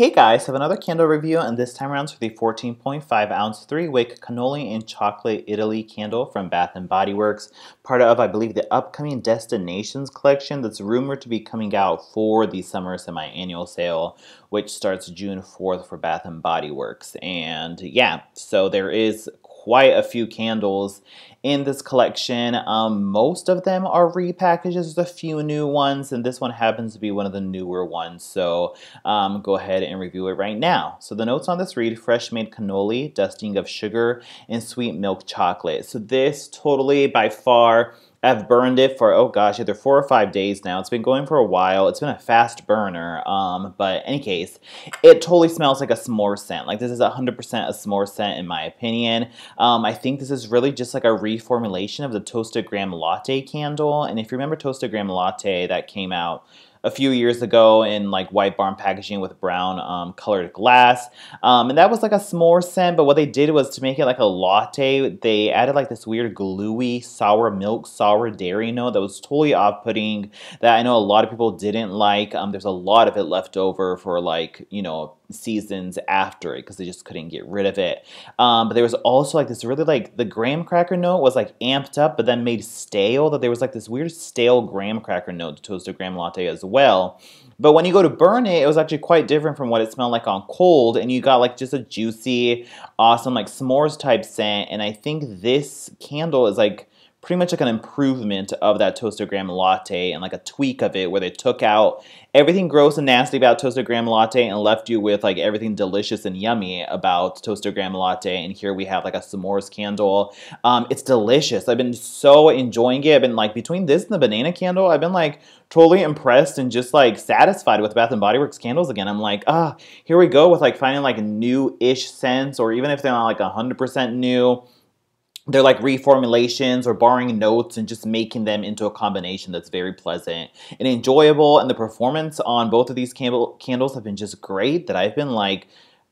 Hey guys, I have another candle review, and this time around it's for the 14.5 ounce 3-wick Cannoli and Chocolate Italy candle from Bath & Body Works, part of, I believe, the upcoming Destinations collection that's rumored to be coming out for the summer semi-annual sale, which starts June 4th for Bath & Body Works. And yeah, so there is quite a few candles in this collection. Most of them are repackages. There's a few new ones, and this one happens to be one of the newer ones. So go ahead and review it right now. So the notes on this read: fresh made cannoli, dusting of sugar, and sweet milk chocolate. So this totally, by far, I've burned it for, oh gosh, either 4 or 5 days now. It's been going for a while. It's been a fast burner. But in any case, it totally smells like a s'more scent. Like, this is 100% a s'more scent in my opinion. I think this is really just like a reformulation of the Toasted Graham Latte candle. And if you remember Toasted Graham Latte, that came out a few years ago in like white barn packaging with brown colored glass, and that was like a s'more scent. But what they did was, to make it like a latte, they added like this weird gluey sour milk, sour dairy note that was totally off-putting, that I know a lot of people didn't like. There's a lot of it left over for, like, you know, seasons after it because they just couldn't get rid of it. But there was also like this really, like, the graham cracker note was like amped up but then made stale, that there was like this weird stale graham cracker note to Toasted Graham Latte as well. But when you go to burn it, it was actually quite different from what it smelled like on cold, and you got like just a juicy, awesome, like s'mores type scent. And I think this candle is like pretty much like an improvement of that Toasted Graham Latte, and like a tweak of it, where they took out everything gross and nasty about Toasted Graham Latte and left you with like everything delicious and yummy about Toasted Graham Latte. And here we have like a s'mores candle. It's delicious. I've been so enjoying it. I've been like, between this and the banana candle, I've been like totally impressed and just like satisfied with Bath & Body Works candles again. I'm like, here we go with like finding like new-ish scents, or even if they're not like 100% new, they're like reformulations or borrowing notes and just making them into a combination that's very pleasant and enjoyable. And the performance on both of these candles have been just great, that I've been like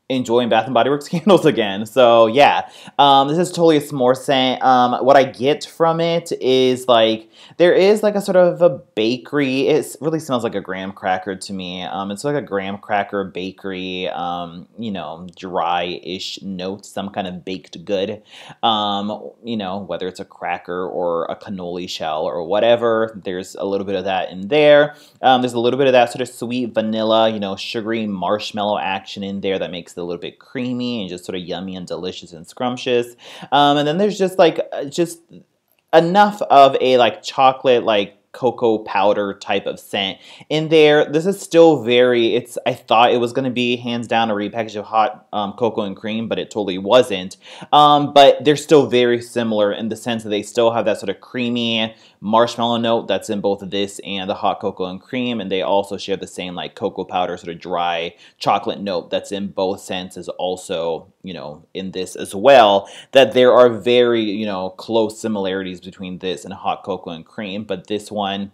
enjoying Bath & Body Works candles again. So yeah, this is totally a s'more scent. What I get from it is like, there is like a sort of a bakery. It really smells like a graham cracker to me. It's like a graham cracker bakery, you know, dry-ish note, some kind of baked good. You know, whether it's a cracker or a cannoli shell or whatever, there's a little bit of that in there. There's a little bit of that sort of sweet vanilla, you know, sugary marshmallow action in there that makes it a little bit creamy and just sort of yummy and delicious and scrumptious. And then there's just like just enough of a like chocolate, like cocoa powder type of scent in there. This is still very, I thought it was going to be hands down a repackage of hot cocoa and cream, but it totally wasn't. But they're still very similar in the sense that they still have that sort of creamy marshmallow note that's in both of this and the hot cocoa and cream, and they also share the same like cocoa powder sort of dry chocolate note that's in both scents, is also, you know, in this as well. That there are very, you know, close similarities between this and hot cocoa and cream, but this one,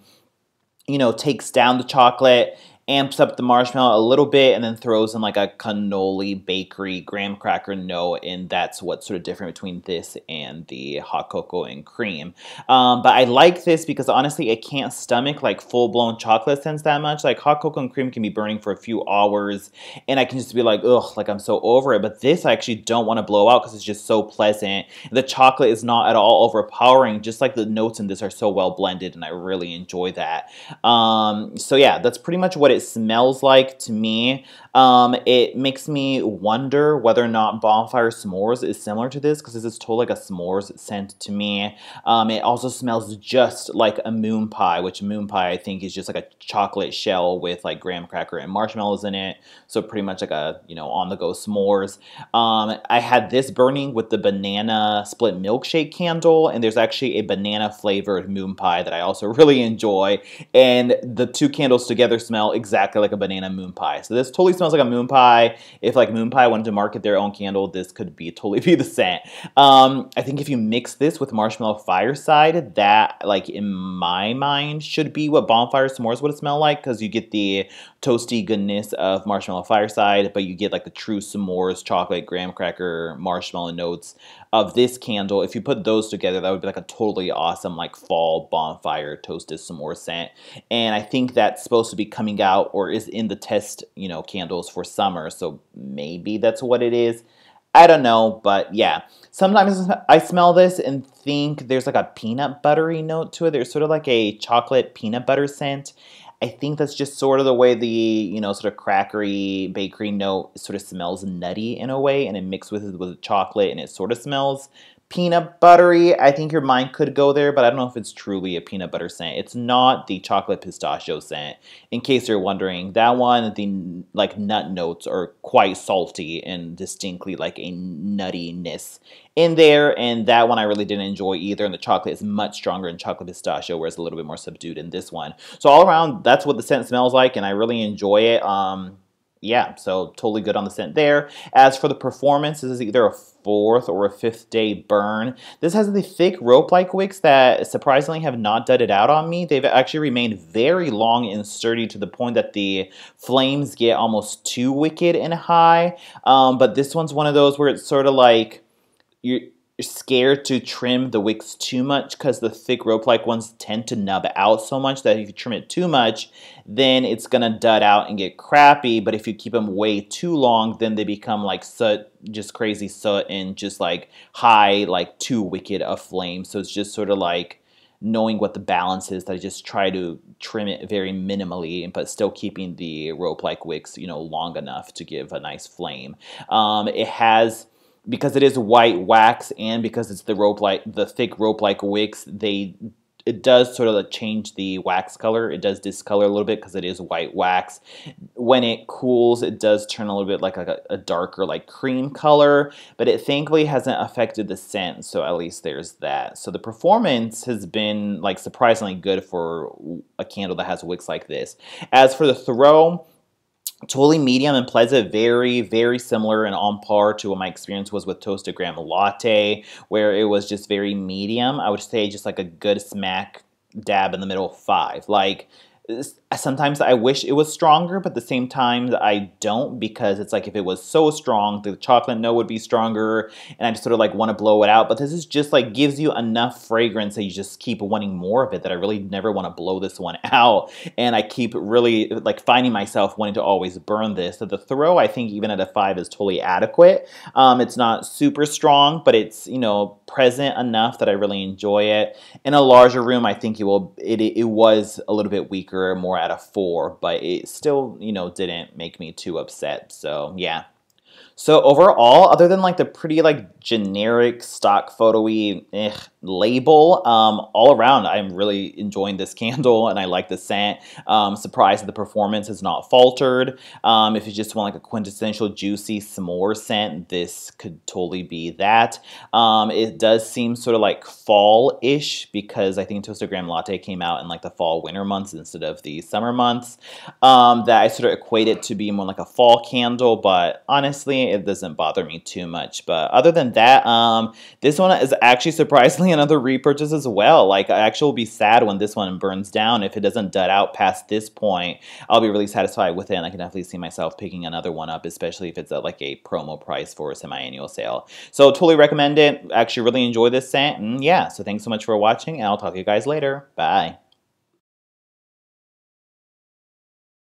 you know, takes down the chocolate, amps up the marshmallow a little bit, and then throws in like a cannoli bakery graham cracker note, and that's what's sort of different between this and the hot cocoa and cream. But I like this because honestly, I can't stomach like full-blown chocolate scents that much. Like, hot cocoa and cream can be burning for a few hours, and I can just be like, ugh, like I'm so over it. But this I actually don't want to blow out because it's just so pleasant. The chocolate is not at all overpowering, just like the notes in this are so well blended, and I really enjoy that. So yeah, that's pretty much what it smells like to me. It makes me wonder whether or not Bonfire S'mores is similar to this, because this is totally like a s'mores scent to me. It also smells just like a moon pie, which moon pie I think is just like a chocolate shell with like graham cracker and marshmallows in it. So pretty much like a, you know, on-the-go s'mores. I had this burning with the banana split milkshake candle, and there's actually a banana flavored moon pie that I also really enjoy. And the two candles together smell exactly like a banana moon pie. So this totally smells like a moon pie. If like moon pie wanted to market their own candle, this could be totally be the scent. I think if you mix this with Marshmallow Fireside, that, like, in my mind, should be what Bonfire S'mores would smell like, because you get the toasty goodness of Marshmallow Fireside, but you get like the true s'mores chocolate graham cracker marshmallow notes of this candle. If you put those together, that would be like a totally awesome like fall bonfire toasted s'more scent. And I think that's supposed to be coming out out or is in the test, candles for summer. So maybe that's what it is. I don't know, but yeah. Sometimes I smell this and think there's like a peanut buttery note to it. There's sort of like a chocolate peanut butter scent. I think that's just sort of the way the, sort of crackery bakery note sort of smells nutty in a way, and it mixed with chocolate and it sort of smells peanut buttery. I think your mind could go there, but I don't know if it's truly a peanut butter scent. It's not the chocolate pistachio scent. In case you're wondering, that one, the like nut notes are quite salty and distinctly like a nuttiness in there, and that one I really didn't enjoy either, and the chocolate is much stronger in chocolate pistachio, whereas a little bit more subdued in this one. So all around, that's what the scent smells like, and I really enjoy it. Yeah, so totally good on the scent there. As for the performance, this is either a 4th or a 5th day burn. This has the thick rope-like wicks that surprisingly have not dudded out on me. They've actually remained very long and sturdy to the point that the flames get almost too wicked and high. But this one's one of those where it's sort of like you're scared to trim the wicks too much because the thick rope-like ones tend to nub out so much that if you trim it too much, then it's going to dud out and get crappy. But if you keep them way too long, then they become like soot, just crazy soot, and just like high, like too wicked a flame. So it's just sort of like knowing what the balance is, that I just try to trim it very minimally, but still keeping the rope-like wicks, long enough to give a nice flame. It has... Because it is white wax and because it's the thick rope-like wicks, it does sort of change the wax color. It does discolor a little bit because it is white wax. When it cools, it does turn a little bit like a darker like cream color, but it thankfully hasn't affected the scent, so at least there's that. So the performance has been like surprisingly good for a candle that has wicks like this. As for the throw, totally medium and pleasant, very, very similar and on par to what my experience was with Toasted Graham Latte, where it was just very medium. I would say just like a good smack dab in the middle, 5. Like, sometimes I wish it was stronger, but at the same time I don't, because it's like if it was so strong, the chocolate note would be stronger, and I just sort of like want to blow it out. But this is just like gives you enough fragrance that you just keep wanting more of it, that I really never want to blow this one out, and I keep really like finding myself wanting to always burn this. So the throw, I think even at a 5 is totally adequate. It's not super strong, but it's present enough that I really enjoy it. In a larger room, I think it was a little bit weaker, more at a 4, but it still, didn't make me too upset. So yeah. So overall, other than like the pretty like generic stock photo-y label, all around I'm really enjoying this candle and I like the scent. Surprised that the performance has not faltered. If you just want like a quintessential juicy s'more scent, this could totally be that. It does seem sort of like fall-ish because I think Toasted Graham Latte came out in like the fall-winter months instead of the summer months. That I sort of equate it to be more like a fall candle, but honestly, it doesn't bother me too much. But other than that, this one is actually surprisingly another repurchase as well. Like, I actually will be sad when this one burns down. If it doesn't dud out past this point, I'll be really satisfied with it, and I can definitely see myself picking another one up, especially if it's at like a promo price for a semi-annual sale. So totally recommend it. Actually really enjoy this scent, and yeah, so thanks so much for watching, and I'll talk to you guys later. Bye.